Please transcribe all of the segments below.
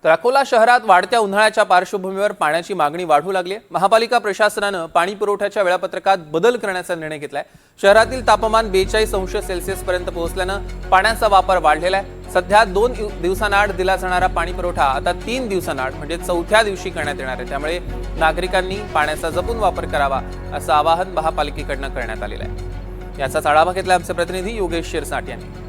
तर अकोला शहरात वाढत्या उन्हाळ्याच्या पार्श्वभूमीवर पाण्याची मागणी वाढू लागली आहे। महापालिका प्रशासनाने पाणी पुरवठ्याच्या वेळापत्रकात बदल करण्याचा निर्णय घेतलाय। शहरातील तापमान 42 अंश सेल्सिअस पर्यंत पोहोचल्याने पाण्याचा वापर वाढलेला आहे। सध्या 2 दिवसांआड दिला जाणारा पाणी पुरवठा आता 3 दिवसांआड म्हणजे चौथ्या दिवशी करण्यात येणार आहे। त्यामुळे नागरिकांनी पाण्याचा जपून वापर करावा असं आवाहन महापालिकेकडून करण्यात आलेलं आहे। याचाच आढावा घेतला आमचे प्रतिनिधी योगेश शिरसाट यांनी।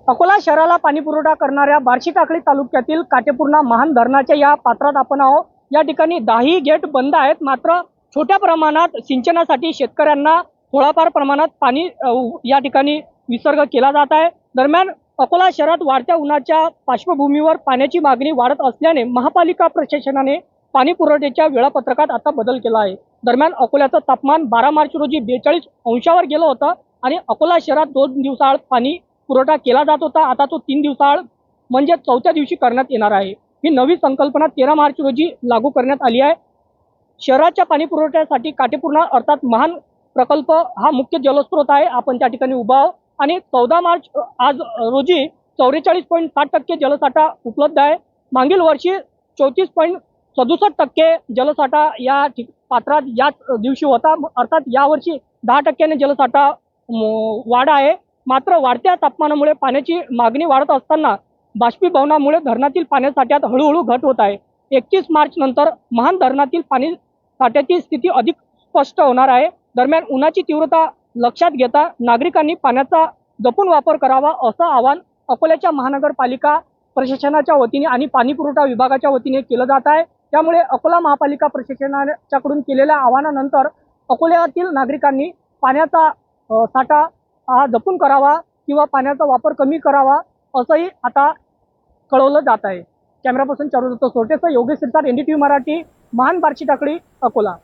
अकोला शहराला पाणी पुरवठा करणाऱ्या बार्शी टाकळी तालुक्यातील काटेपूर्णा महान धरणाच्या या पात्रात आपण आहोत। या ठिकाणी 10 गेट बंद आहेत, मात्र छोट्या प्रमाणात सिंचनासाठी शेतकऱ्यांना थोडाफार प्रमाणात पाणी या ठिकाणी विसर्ग केला जात आहे। दरम्यान अकोला शहरात वाढत्या उन्हाच्या पार्श्वभूमीवर पाण्याची मागणी वाढत असल्याने महापालिका प्रशासनाने पाणी पुरवठ्याच्या वेळापत्रकात आता बदल केला आहे। दरम्यान अकोल्याचं तापमान 12 मार्च रोजी 42 अंशावर गेलं होतं आणि अकोला शहरात 2 दिवसाआड पाणी पुरवठा केला जात होता। आता तो 3 दिवसाआड म्हणजे चौथ्या दिवशी करण्यात येणार आहे। ही नवी संकल्पना 13 मार्च रोजी लागू करण्यात आली आहे। शहराच्या पाणी पुरवठ्यासाठी काटेपूर्णा अर्थात महान प्रकल्प हा मुख्य जलस्रोत आहे। आपण त्या ठिकाणी उभा आहोत आणि 14 मार्च आज रोजी 44.7% जलसाठा उपलब्ध आहे। मागील वर्षी 34.67% जलसाठा या पात्रात याच दिवशी होता, अर्थात यावर्षी 10% जलसाठा वाढ आहे। मात्र वाढत्या तापमानामुळे पाण्याची मागणी वाढत असताना बाष्पीभवनामुळे धरणातील पाण्यासाठ्यात हळूहळू घट होत आहे। 31 मार्च नंतर महान धरणातील पाणी साठ्याची स्थिती अधिक स्पष्ट होणार आहे। दरम्यान उन्हाची तीव्रता लक्षात घेता नागरिकांनी पाण्याचा जपून वापर करावा असं आवाहन अकोल्याच्या महानगरपालिका प्रशासनाच्या वतीने आणि पाणी पुरवठा विभागाच्या वतीने केलं जात आहे। त्यामुळे अकोला महापालिका प्रशासनाच्याकडून केलेल्या आवाहनानंतर अकोल्यातील नागरिकांनी पाण्याचा साठा हा जपून करावा किंवा पाण्याचा वापर कमी करावा असंही आता कळवलं जात आहे। कॅमेरा पर्सन चारुदत्त सोटेसह योगेश शिरसाट, NDTV मराठी, महान बार्शी टाकळी, अकोला।